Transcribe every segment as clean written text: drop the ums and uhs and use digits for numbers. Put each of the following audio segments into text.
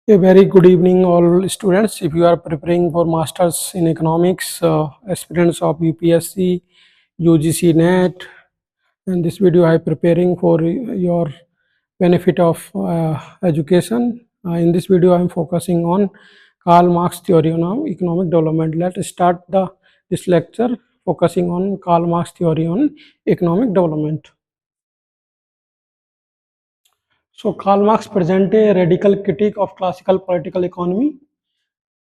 A very good evening, all students. If you are preparing for masters in economics, aspirants of UPSC, UGC NET, and this video I preparing for your benefit of education. In this video, I am focusing on Karl Marx theory on economic development. Let's start this lecture focusing on Karl Marx theory on economic development. So Karl Marx presented a radical critique of classical political economy,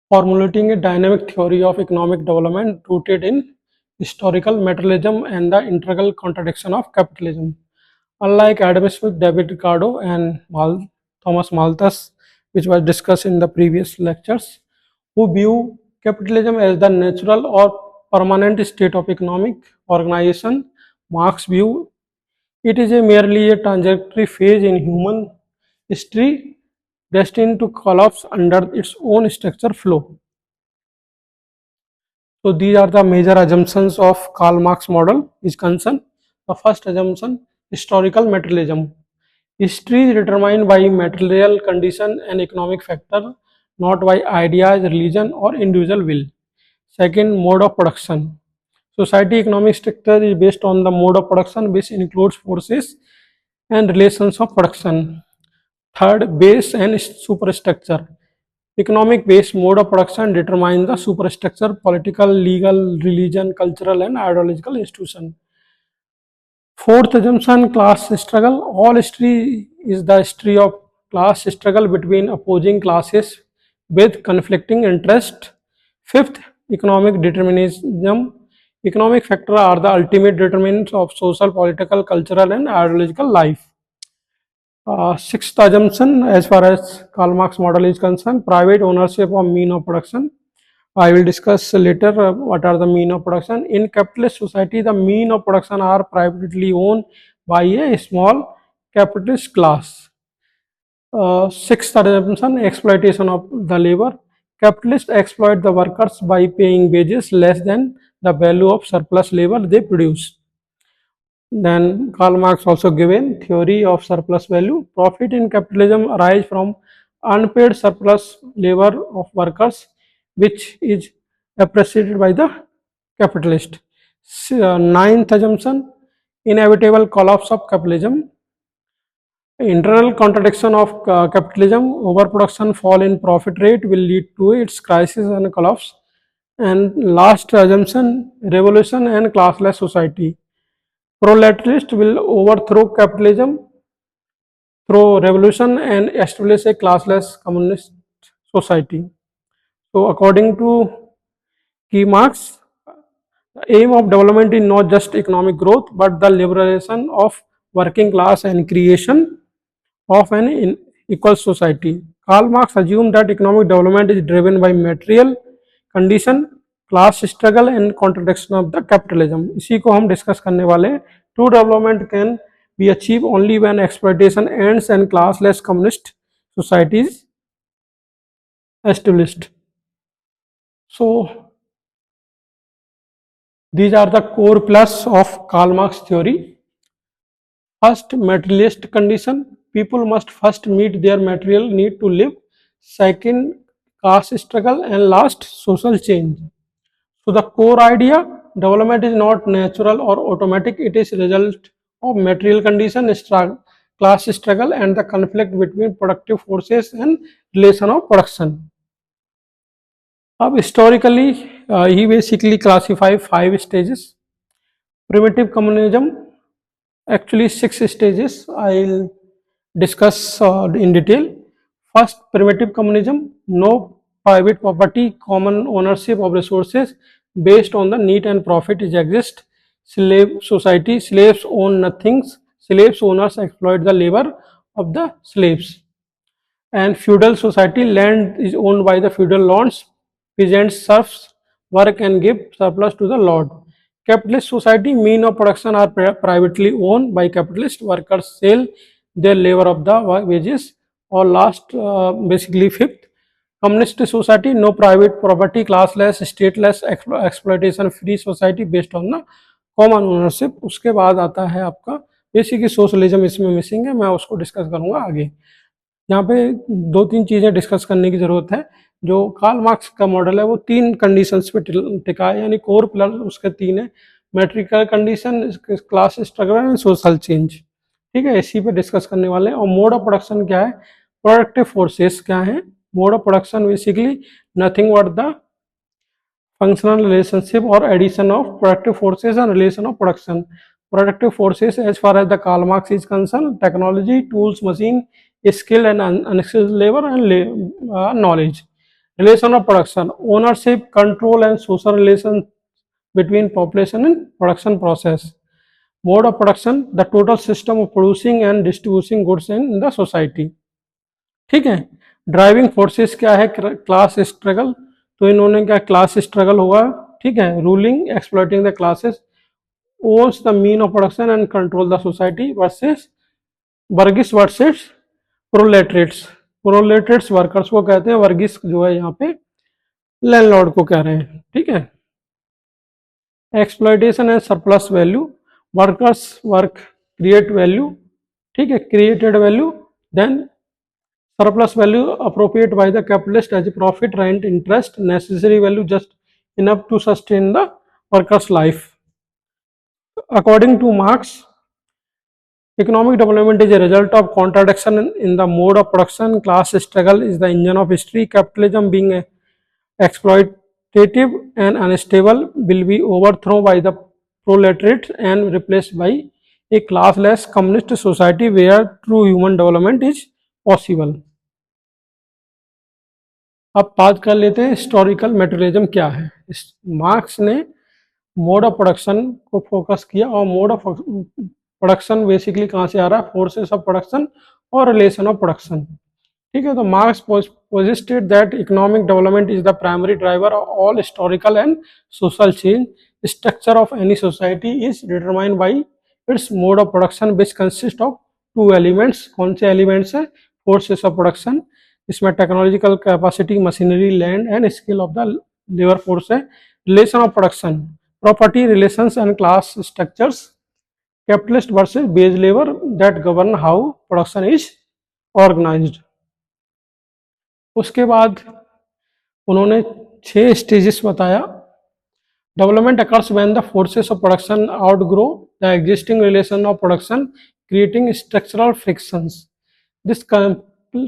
formulating a dynamic theory of economic development rooted in historical materialism and the integral contradiction of capitalism. Unlike Adam Smith, David Ricardo, and Thomas Malthus, which was discussed in the previous lectures, who view capitalism as the natural or permanent state of economic organization, Marx view it is merely a transitory phase in human history destined to collapse under its own structure flow. So these are the major assumptions of Karl Marx model is concerned. The first assumption, historical materialism. History is determined by material condition and economic factor, not by ideas, religion or individual will. Second, mode of production. Society economic structure is based on the mode of production which includes forces and relations of production. Third, base and superstructure. Economic base mode of production determines the superstructure, political, legal, religion, cultural and ideological institution. Fourth assumption, class struggle. All history is the history of class struggle between opposing classes with conflicting interests. Fifth, economic determinism. Economic factors are the ultimate determinants of social, political, cultural and ideological life. Sixth assumption, as far as Karl Marx model is concerned, private ownership of mean of production. I will discuss later what are the mean of production. In capitalist society, the mean of production are privately owned by a small capitalist class. Sixth assumption, exploitation of the labor. Capitalists exploit the workers by paying wages less than the value of surplus labor they produce. Then Karl Marx also given theory of surplus value. Profit in capitalism arise from unpaid surplus labor of workers, which is appreciated by the capitalist. Ninth assumption, inevitable collapse of capitalism. Internal contradiction of capitalism, overproduction, fall in profit rate will lead to its crisis and collapse. And last assumption, revolution and classless society. Proletariat will overthrow capitalism through revolution and establish a classless communist society. So according to Marx, the aim of development is not just economic growth but the liberation of working class and creation of an equal society. Karl Marx assumed that economic development is driven by material condition, class struggle and contradiction of the capitalism. इसी को हम discuss करने वाले हैं. True development can be achieve only when exploitation ends and classless communist societies established. So these are the core plus of Karl Marx theory. First, materialist condition. People must first meet their material need to live. Second, class struggle, and last, social change. So the core idea, development is not natural or automatic, it is result of material condition, class struggle and the conflict between productive forces and relation of production. अब historically he basically classify 5 stages. Primitive communism, actually 6 stages I'll discuss in detail. First, primitive communism, no private property, common ownership of resources based on the need and profit is exist. Slave society, slaves own nothing, slaves owners exploit the labor of the slaves. And feudal society, land is owned by the feudal lords, peasants serfs work and give surplus to the lord. Capitalist society, mean of production are privately owned by capitalist, workers sell their labor of the wages. Or last, basically fifth, communist society, no private property, classless, stateless, exploitation free society based on the common ownership. उसके बाद आता है आपका basically socialism, इसमें missing है, मैं उसको discuss करूंगा आगे. यहाँ पे दो तीन चीजें डिस्कस करने की जरूरत है। जो कार्ल मार्क्स का मॉडल है वो तीन कंडीशंस पे टिका है, यानी कोर पिलर उसके तीन है, मैट्रिकल condition, class struggle and social change. ठीक है, इसी पे डिस्कस करने वाले हैं। और मोड ऑफ प्रोडक्शन क्या है, प्रोडक्टिव फोर्सेस क्या है। Mode of production basically nothing but the functional relationship or addition of productive forces and relation of production. Productive forces, as far as the Karl Marx is concerned, technology, tools, machine, skill and unskilled labor and knowledge. Relation of production, ownership, control and social relations between population and production process. Mode of production, the total system of producing and distributing goods in the society. ठीक है, driving forces क्या है, class struggle, तो इन्होंने क्या class struggle होगा। ठीक है, ruling exploiting the classes, owns the mean of production and control the society, versus वर्गिस वर्सेस प्रोलेटरेट्स। प्रोलेटरेट्स वर्कर्स को कहते हैं, वर्गिस जो है यहाँ पे लैंडलॉर्ड को कह रहे हैं। ठीक है, exploitation and surplus value, workers work create value. ठीक है, created value, then surplus value appropriate by the capitalist as a profit, rent, interest, necessary value just enough to sustain the worker's life. According to Marx, economic development is a result of contradiction in the mode of production. Class struggle is the engine of history. Capitalism, being exploitative and unstable, will be overthrown by the proletariat and replaced by a classless communist society where true human development is possible. अब बात कर लेते हैं historical materialism क्या है। Marks ने mode of production को focus किया, और मोड ऑफ प्रोडक्शन बेसिकली कहाँ से आ रहा है, फोर्सेस ऑफ प्रोडक्शन और रिलेशन ऑफ प्रोडक्शन। ठीक है, तो Marx posited that economic development is the primary driver of all historical and social change. Structure of any society is determined by its mode of production which consist of two elements. कौन से elements है, forces of production, इसमें technological capacity, machinery, land and skill of the labour force है। Relation of production, property relations and class structures, capitalist versus wage labour that govern how production is organised. उसके बाद उन्होंने 6 stages बताया। Development occurs when the forces of production outgrow the existing relation of production, creating structural frictions. This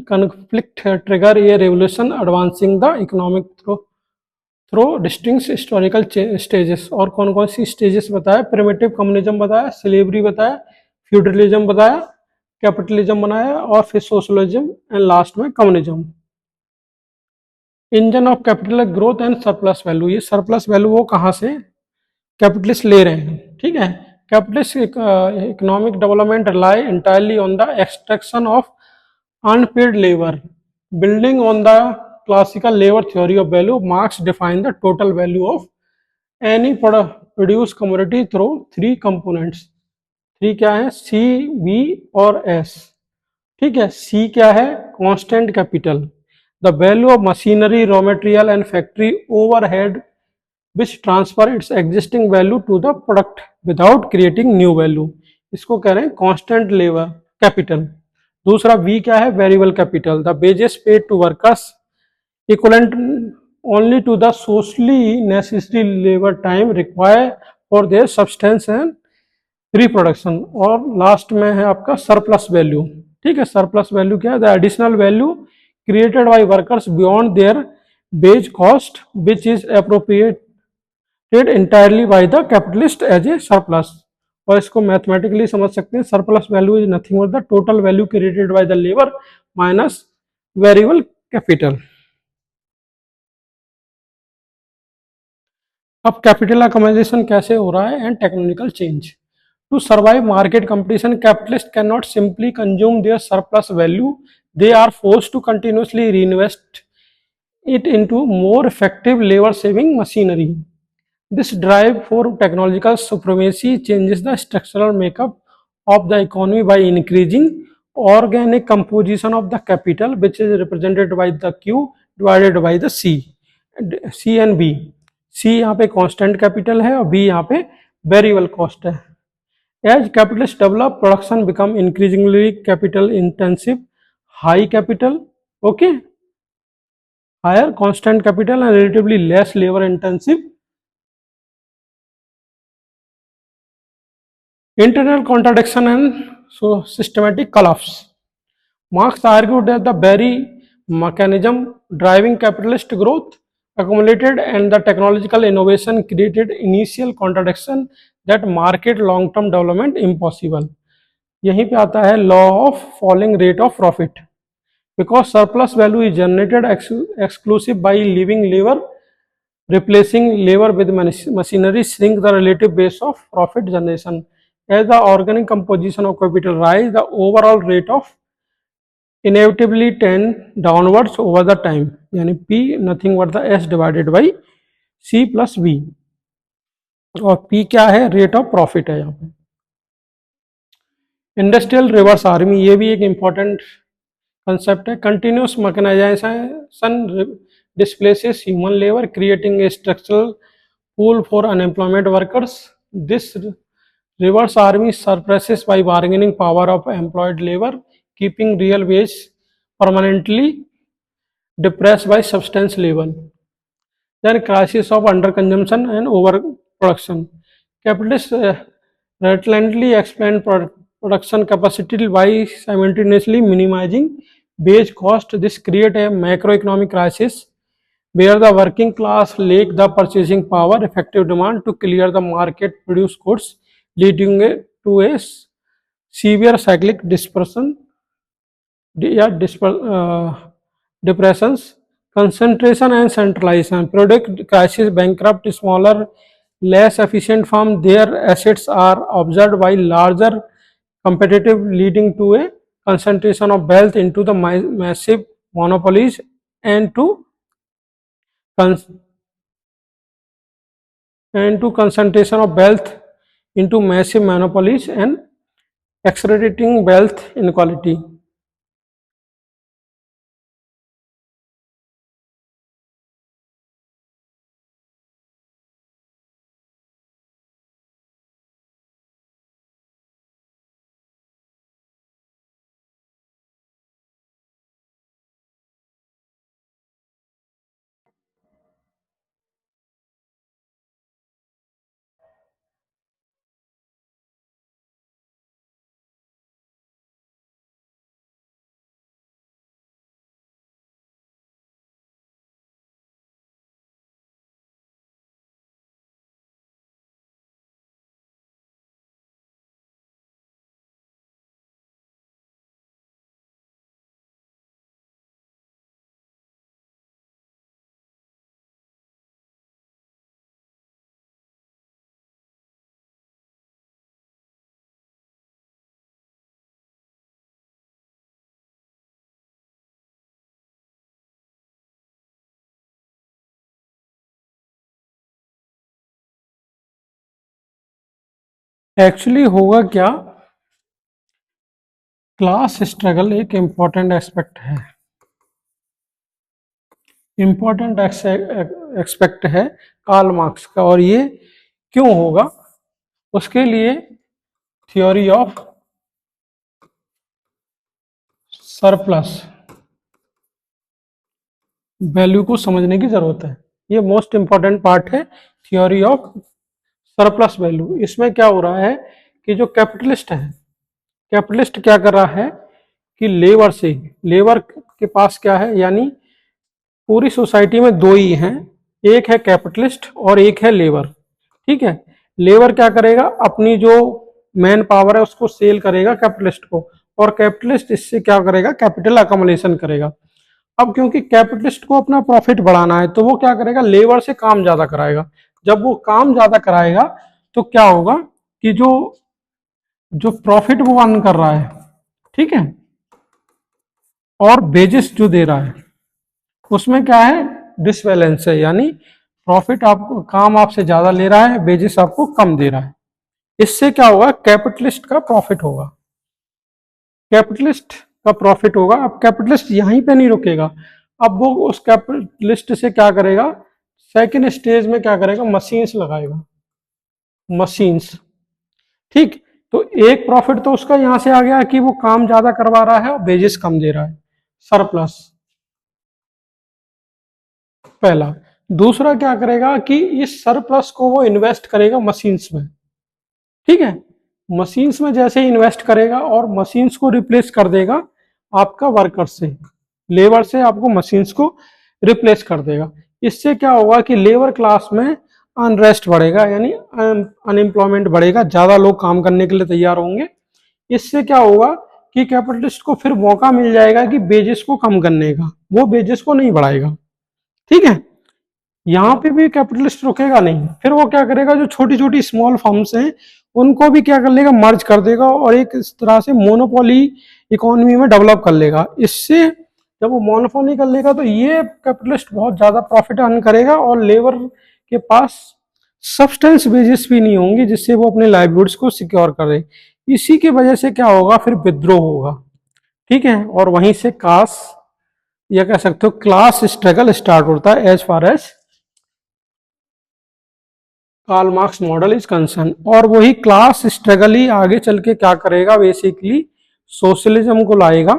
conflict trigger a revolution advancing the economic through distinct historical stages। और कौन कौन सी stages बताया, primitive communism बताया, slavery बताया, feudalism बताया, capitalism बनाया, और फिर सोशलिज्म एंड लास्ट में communism. Engine of capital growth and surplus value, ये सरप्लस वैल्यू वो कहाँ से कैपिटलिस्ट ले रहे हैं। ठीक है, capitalist economic development rely entirely on the extraction of unpaid labor. Building on the classical labor theory of value, Marx defined the total value of any produced commodity through 3 components। 3 क्या है, C, B और S। ठीक है, C क्या है, constant capital, the value of machinery, raw material and factory overhead which transfer its existing value to the product without creating new value, इसको कह रहे हैं constant labor capital। दूसरा बी क्या है, variable capital, the wages paid to workers equivalent only to the socially necessary labour time required for their substance and reproduction. और last में है आपका सरप्लस वैल्यू। ठीक है, सरप्लस वैल्यू क्या है, the additional value created by workers beyond their wage cost which is appropriated entirely by the capitalist as a surplus. और इसको मैथमेटिकली समझ सकते हैं, surplus value is nothing but the total value created by the labour minus variable capital. अब capital accommodation कैसे हो रहा है and technological change. To survive market competition, capitalist can not simply consume their surplus value, they are forced to continuously reinvest it into more effective labor saving machinery. This drive for technological supremacy changes the structural makeup of the economy by increasing organic composition of the capital, which is represented by the Q divided by the C and B। C यहाँ पे constant capital है और B यहाँ पे variable cost है। As capitalists develop, production become increasingly capital intensive, high capital, okay, higher constant capital and relatively less labor intensive. Internal contradiction and so systematic collapse. Marx argued that the very mechanism driving capitalist growth accumulated and the technological innovation created initial contradiction that market long-term development impossible. यहीं पे आता है law of falling rate of profit. Because surplus value is generated exclusive by leaving labor, replacing labor with machinery shrink the relative base of profit generation. As the organic composition of capital rise, the overall rate of inevitably tend downwards over the time. यानी P nothing but the S divided by C plus V. और P क्या है? Rate of profit है यहाँ पे. Industrial reverse army, ये भी एक इंपॉर्टेंट कंसेप्ट है. Continuous mechanisation displaces human labor, creating a structural pool for unemployment workers. This reverse army suppresses by bargaining power of employed labor, keeping real wage permanently depressed by substance level. Then crisis of underconsumption and overproduction. Capitalists relentlessly expand production capacity by simultaneously minimizing wage cost. This creates a macroeconomic crisis where the working class lack the purchasing power, effective demand to clear the market produced goods, leading to a severe cyclic dispersion या depressions. Concentration and centralization. Product crisis bankrupt smaller, less efficient firms. Their assets are absorbed by larger competitive, leading to a concentration of wealth into the massive monopolies and to concentration of wealth into massive monopolies and accelerating wealth inequality. Actually होगा क्या, class struggle एक important aspect है, important aspect है Karl Marx का. और ये क्यों होगा, उसके लिए थ्योरी ऑफ सरप्लस वैल्यू को समझने की जरूरत है. ये मोस्ट इंपॉर्टेंट पार्ट है थ्योरी ऑफ सरप्लस वैल्यू. इसमें क्या हो रहा है कि जो कैपिटलिस्ट है, कैपिटलिस्ट क्या कर रहा है कि लेबर के पास क्या है, यानी पूरी सोसाइटी में दो ही हैं, एक है कैपिटलिस्ट और एक है लेबर. ठीक है, लेबर क्या करेगा, अपनी जो मैन पावर है उसको सेल करेगा कैपिटलिस्ट को, और कैपिटलिस्ट इससे क्या करेगा, कैपिटल अकोमोलेशन करेगा. अब क्योंकि कैपिटलिस्ट को अपना प्रॉफिट बढ़ाना है तो वो क्या करेगा, लेबर से काम ज्यादा कराएगा. जब वो काम ज्यादा कराएगा तो क्या होगा कि जो जो प्रॉफिट वो अर्न कर रहा है, ठीक है, और वेजेस जो दे रहा है उसमें क्या है, डिसबैलेंस है. यानी प्रॉफिट आपको, काम आपसे ज्यादा ले रहा है, वेजेस आपको कम दे रहा है. इससे क्या होगा, कैपिटलिस्ट का प्रॉफिट होगा, कैपिटलिस्ट का प्रॉफिट होगा. अब कैपिटलिस्ट यहीं पे नहीं रुकेगा, अब वो उस कैपिटलिस्ट से क्या करेगा, सेकेंड स्टेज में क्या करेगा, मशीन्स लगाएगा, मशीन्स. ठीक, तो एक प्रॉफिट तो उसका यहां से आ गया कि वो काम ज्यादा करवा रहा है और वेजेस कम दे रहा है. सरप्लस, पहला। दूसरा क्या करेगा कि इस सरप्लस को वो इन्वेस्ट करेगा मशीन्स में, ठीक है। मशीन्स में जैसे इन्वेस्ट करेगा और मशीन्स को रिप्लेस कर देगा आपका वर्कर से, लेबर से आपको मशीन्स को रिप्लेस कर देगा। इससे क्या होगा कि लेबर क्लास में अनरेस्ट बढ़ेगा, यानी अनएम्प्लॉयमेंट बढ़ेगा, ज्यादा लोग काम करने के लिए तैयार होंगे। इससे क्या होगा कि कैपिटलिस्ट को फिर मौका मिल जाएगा कि बेजेस को कम करने का, वो बेजेस को नहीं बढ़ाएगा, ठीक है। यहाँ पे भी कैपिटलिस्ट रुकेगा नहीं, फिर वो क्या करेगा, जो छोटी छोटी स्मॉल फर्म्स हैं उनको भी क्या कर लेगा, मर्ज कर देगा और एक इस तरह से मोनोपोली इकोनॉमी में डेवलप कर लेगा। इससे जब वो मोनोपोली कर लेगा तो ये कैपिटलिस्ट बहुत ज्यादा प्रॉफिट अर्न करेगा और लेबर के पास सब्सटेंस वेजेस भी नहीं होंगी जिससे वो अपने लाइवलीहुड्स को सिक्योर करे। इसी की वजह से क्या होगा, फिर विद्रोह होगा, ठीक है। और वहीं से कास या कह सकते हो क्लास स्ट्रगल स्टार्ट होता है as far as Karl Marx model is concern. और वही क्लास स्ट्रगल ही आगे चल के क्या करेगा, बेसिकली सोशलिज्म को लाएगा,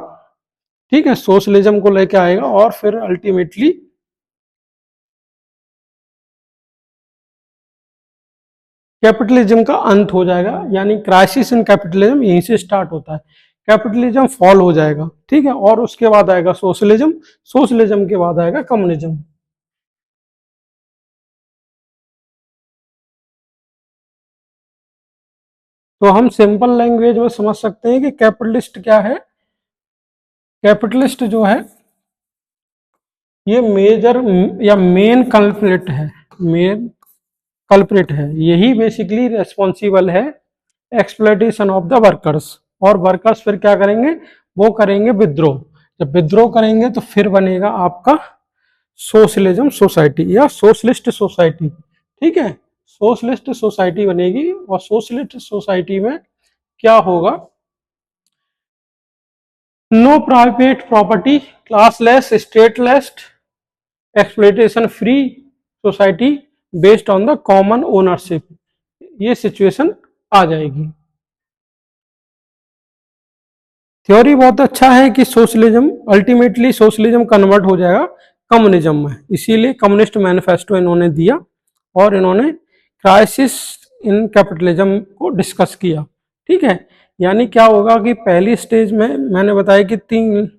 ठीक है। सोशलिज्म को लेके आएगा और फिर अल्टीमेटली कैपिटलिज्म का अंत हो जाएगा, यानी क्राइसिस इन कैपिटलिज्म यहीं से स्टार्ट होता है। कैपिटलिज्म फॉल हो जाएगा, ठीक है, और उसके बाद आएगा सोशलिज्म, सोशलिज्म के बाद आएगा कम्युनिज्म। तो हम सिंपल लैंग्वेज में समझ सकते हैं कि कैपिटलिस्ट क्या है। कैपिटलिस्ट जो है ये मेजर या मेन कल्प्रिट है, मेन कल्प्रिट है, यही बेसिकली रेस्पॉन्सिबल है एक्सप्लॉइटेशन ऑफ द वर्कर्स। और वर्कर्स फिर क्या करेंगे, वो करेंगे विद्रोह। जब विद्रोह करेंगे तो फिर बनेगा आपका सोशलिज्म सोसाइटी या सोशलिस्ट सोसाइटी, ठीक है। सोशलिस्ट सोसाइटी बनेगी और सोशलिस्ट सोसाइटी में क्या होगा, no private property, classless, stateless, exploitation free society based on the common ownership, ये सिचुएशन आ जाएगी। थ्योरी बहुत अच्छा है कि सोशलिज्म अल्टीमेटली सोशलिज्म कन्वर्ट हो जाएगा कम्युनिज्म में, इसीलिए कम्युनिस्ट मैनिफेस्टो इन्होंने दिया और इन्होंने क्राइसिस इन कैपिटलिज्म को डिस्कस किया, ठीक है। यानी क्या होगा कि पहली स्टेज में मैंने बताया कि तीन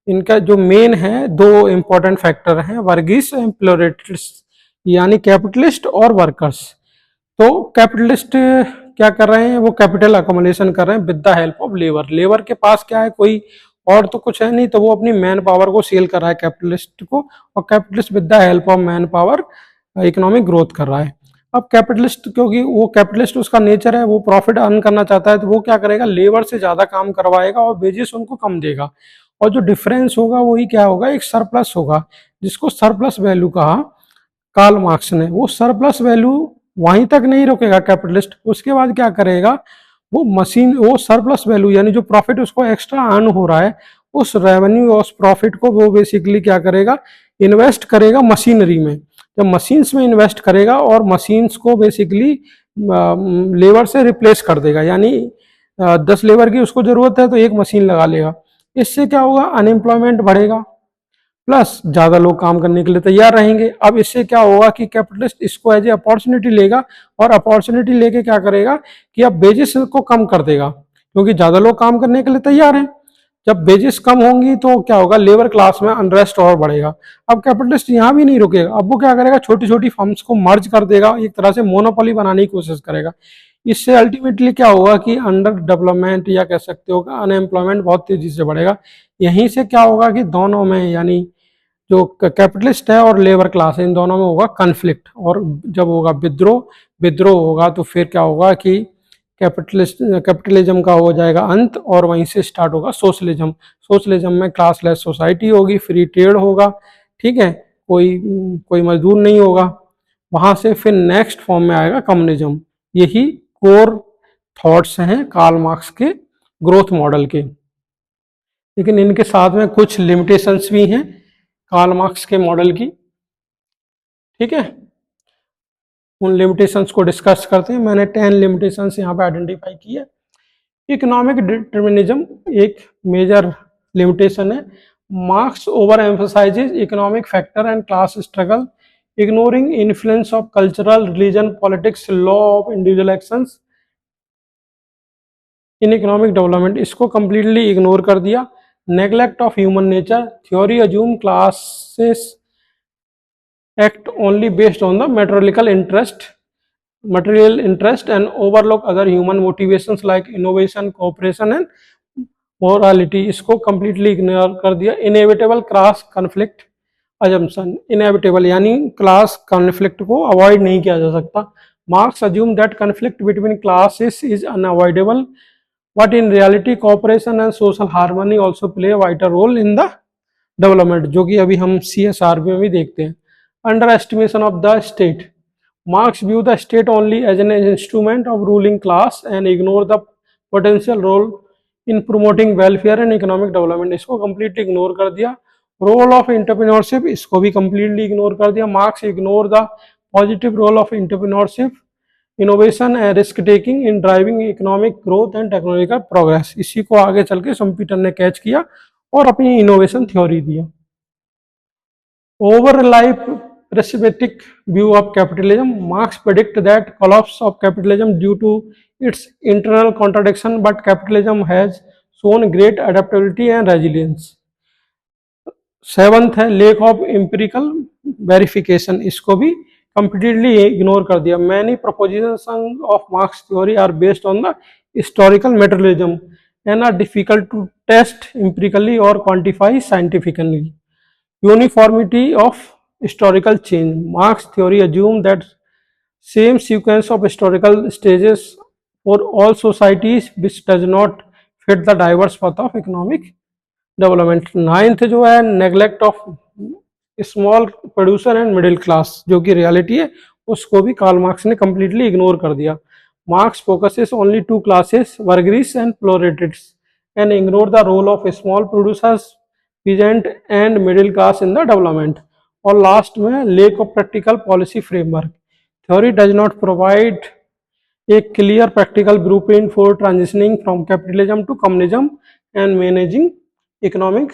इनका जो मेन है, दो इंपॉर्टेंट फैक्टर हैं, वर्गीस एंड प्लोरेटिस्ट, यानी कैपिटलिस्ट और वर्कर्स। तो कैपिटलिस्ट क्या कर रहे हैं, वो कैपिटल अकोमोडेशन कर रहे हैं with the help of labour. Labour के पास क्या है, कोई और तो कुछ है नहीं, तो वो अपनी मैन पावर को सेल कर रहा है कैपिटलिस्ट को, और capitalist with the help of man power economic growth कर रहा है। अब कैपिटलिस्ट, क्योंकि वो कैपिटलिस्ट उसका नेचर है, वो प्रॉफिट अर्न करना चाहता है, तो वो क्या करेगा, लेबर से ज्यादा काम करवाएगा और वेजेस उनको कम देगा, और जो डिफरेंस होगा वही क्या होगा, एक सरप्लस होगा, जिसको सरप्लस वैल्यू कहा कार्ल मार्क्स ने। वो सरप्लस वैल्यू वहीं तक नहीं रोकेगा कैपिटलिस्ट, उसके बाद क्या करेगा, वो सरप्लस वैल्यू यानी जो प्रॉफिट उसको एक्स्ट्रा अर्न हो रहा है, उस रेवेन्यू और उस प्रॉफिट को वो बेसिकली क्या करेगा, इन्वेस्ट करेगा मशीनरी में। जब मशीन्स में इन्वेस्ट करेगा और मशीन्स को बेसिकली लेबर से रिप्लेस कर देगा, यानी 10 लेबर की उसको जरूरत है तो एक मशीन लगा लेगा। इससे क्या होगा, अनएम्प्लॉयमेंट बढ़ेगा, प्लस ज्यादा लोग काम करने के लिए तैयार रहेंगे। अब इससे क्या होगा कि कैपिटलिस्ट इसको एज ए अपॉर्चुनिटी लेगा और अपॉर्चुनिटी लेके क्या करेगा कि अब बेजिस को कम कर देगा, क्योंकि ज्यादा लोग काम करने के लिए तैयार हैं। जब बेजिस कम होंगी तो क्या होगा, लेबर क्लास में अनरेस्ट और बढ़ेगा। अब कैपिटलिस्ट यहाँ भी नहीं रुकेगा, अब वो क्या करेगा, छोटी छोटी फर्म्स को मर्ज कर देगा, एक तरह से मोनोपोली बनाने की कोशिश करेगा। इससे अल्टीमेटली क्या होगा कि अंडर डेवलपमेंट या कह सकते हो अनएम्प्लॉयमेंट बहुत तेजी से बढ़ेगा। यहीं से क्या होगा कि दोनों में, यानी जो कैपिटलिस्ट है और लेबर क्लास है, इन दोनों में होगा कन्फ्लिक्ट, और जब होगा विद्रोह, विद्रोह होगा तो फिर क्या होगा कि कैपिटलिज्म का हो जाएगा अंत, और वहीं से स्टार्ट होगा सोशलिज्म। सोशलिज्म में क्लासलेस सोसाइटी होगी, फ्री ट्रेड होगा, ठीक है, कोई कोई मजदूर नहीं होगा। वहां से फिर नेक्स्ट फॉर्म में आएगा कम्युनिज्म। यही कोर थॉट्स हैं कार्ल मार्क्स के ग्रोथ मॉडल के, लेकिन इनके साथ में कुछ लिमिटेशंस भी हैं कार्ल मार्क्स के मॉडल की, ठीक है। उन लिमिटेशंस को डिस्कस करते हैं। मैंने 10 लिमिटेशंस यहाँ पे आइडेंटिफाई की है। इकोनॉमिक डिटर्मिनिज्म एक मेजर लिमिटेशन है, Marx overemphasizes economic factor and class struggle, ignoring influence of cultural, religion, politics, law of individual actions in economic development, इसको कम्प्लीटली इग्नोर कर दिया. Neglect of human nature, theory assume classes act only based on the material interest and overlook other human motivations like innovation, cooperation and morality. इसको completely ignore कर दिया. Inevitable class conflict assumption, inevitable यानी class conflict को avoid नहीं किया जा सकता. Marx assume that conflict between classes is unavoidable, but in reality cooperation and social harmony also play a vital role in the development, जो कि अभी हम CSR में भी देखते हैं. Underestimation of the state. Marx view the state only as an instrument of ruling class and ignore the potential role in promoting welfare and economic development. इसको completely ignore कर दिया. Role of entrepreneurship, इसको भी completely ignore कर दिया. Marx ignore the positive role of entrepreneurship, innovation and risk taking in driving economic growth and technological progress. इसी को आगे चल के शम्पीटर ने कैच किया और अपनी innovation theory दिया. Over-life pessimistic view of capitalism. Marx predict that collapse of capitalism due to its internal contradiction, but capitalism has shown great adaptability and resilience. Seventh है लेक ऑफ एम्पिरिकल वेरिफिकेशन, इसको भी completely ignore कर दिया. Many proposition of Marx theory are based on the historical materialism and are difficult to test empirically और quantify scientifically. Uniformity of historical change. Marx theory assumes that same sequence of historical stages for all societies which does not fit the diverse path of economic development. Ninth जो है neglect of small producer and middle class, जो कि reality है, उसको भी Karl Marx ने completely ignore कर दिया. Marx focuses only two classes, burghers and proletariats, and ignore the role of small producers, peasant and middle class in the development. और last में lack of practical policy framework. Theory does not provide a clear practical blueprint for transitioning from capitalism to communism and managing economic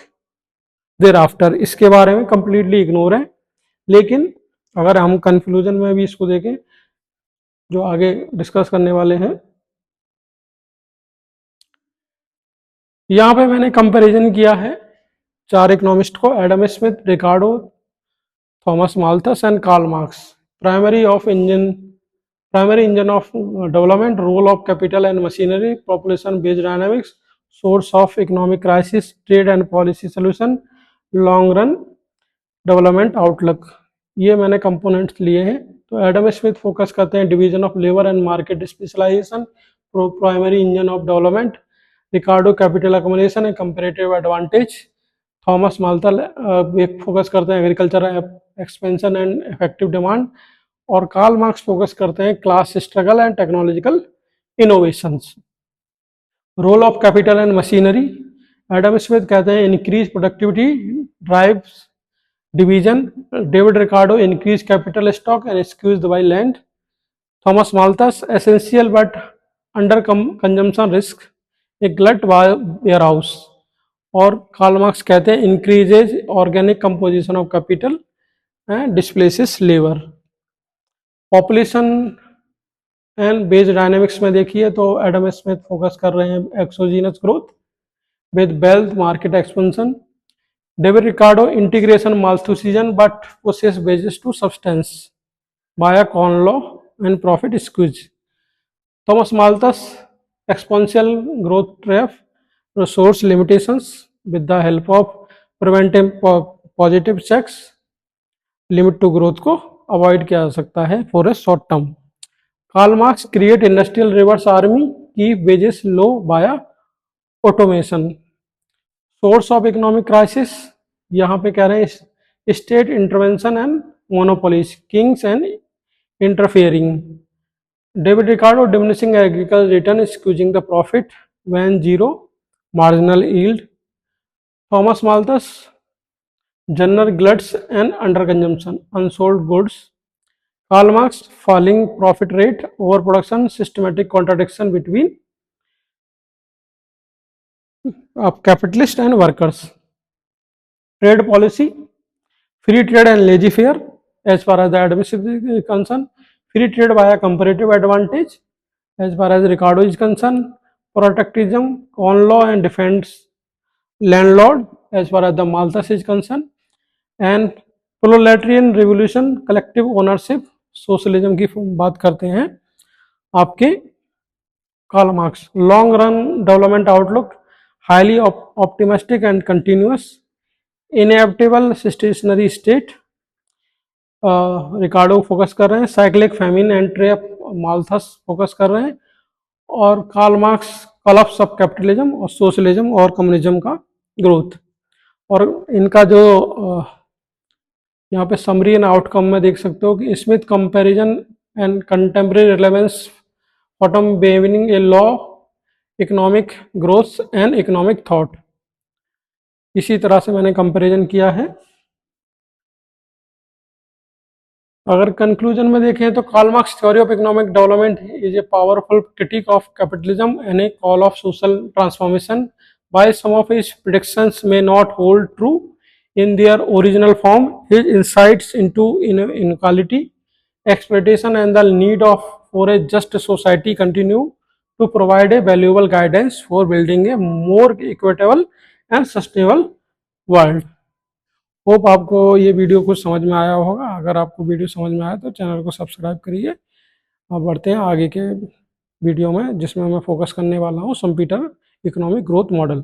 thereafter. इसके बारे में completely ignore है. लेकिन अगर हम conclusion में भी इसको देखें जो आगे डिस्कस करने वाले हैं, यहाँ पे मैंने कंपैरिजन किया है चार इकोनॉमिस्ट को, Adam Smith, Ricardo, Thomas Malthus and Karl Marx. Primary engine of development, role of capital and machinery, population based dynamics, source of economic crisis, trade and policy solution, long run development outlook. ये मैंने components लिए हैं. तो Adam Smith focus करते हैं division of labour and market specialisation, primary engine of development. Ricardo capital accommodation and comparative advantage. Thomas Malthus focus करते हैं agriculture expansion and effective demand. और कार्ल मार्क्स फोकस करते हैं class struggle and technological innovations. Role of capital and machinery. Adam Smith कहते हैं increase productivity drives division. David Ricardo increase capital stock and excuse by land. Thomas Malthus essential but under consumption risk, A glut warehouse. और Karl Marx कहते हैं increases organic composition of capital and displaces labour. Population and based dynamics में देखिए तो Adam Smith focus कर रहे हैं exogenous growth with wealth market expansion. David Ricardo integration Malthusian but process basis to substance via corn law and profit squeeze. Thomas Malthus exponential growth trap, resource limitations with the help of preventive positive checks, limit to growth को avoid किया जा सकता है for a short term. Karl Marx create industrial reverse army की wages low via automation. Source of economic crisis, यहाँ पे कह रहे हैं state intervention and monopolies, kings and interfering. David Ricardo diminishing agriculture return squeezing the profit when zero marginal yield. Thomas Malthus, general gluts and underconsumption, unsold goods. Karl Marx, falling profit rate, overproduction, systematic contradiction between capitalists and workers. trade policy, free trade and laissez-faire as far as the administration is concerned, free trade via comparative advantage as far as Ricardo is concerned, protectionism, on law and defense landlord as far as the Malthus is concerned, and proletarian revolution, collective ownership, socialism की बात करते हैं आपके Karl Marx. Long run development outlook, highly optimistic and continuous, inevitable stationary state, Ricardo focus कर रहे हैं, cyclic famine entry of Malthus focus कर रहे हैं, और Karl Marx collapse of capitalism और सोशलिज्म और कम्युनिज्म का ग्रोथ। और इनका जो यहाँ पे समरी एंड आउटकम में देख सकते हो कि Smith comparison and contemporary relevance bottom बेवनिंग a law economic growth and economic thought, इसी तरह से मैंने कंपैरिजन किया है। अगर कंक्लूजन में देखें तो Karl Marx theory of economic development is a powerful critique of capitalism and a call of social transformation. While some of his predictions may not hold true in their original form, his insights into inequality, exploitation, and the need for a just society continue to provide a valuable guidance for building a more equitable and sustainable world. Hope आपको ये video कुछ समझ में आया होगा। अगर आपको video समझ में आया तो चैनल को सब्सक्राइब करिए। अब बढ़ते हैं आगे के वीडियो में, जिसमें मैं फोकस करने वाला हूँ संपीटर इकोनॉमिक ग्रोथ मॉडल।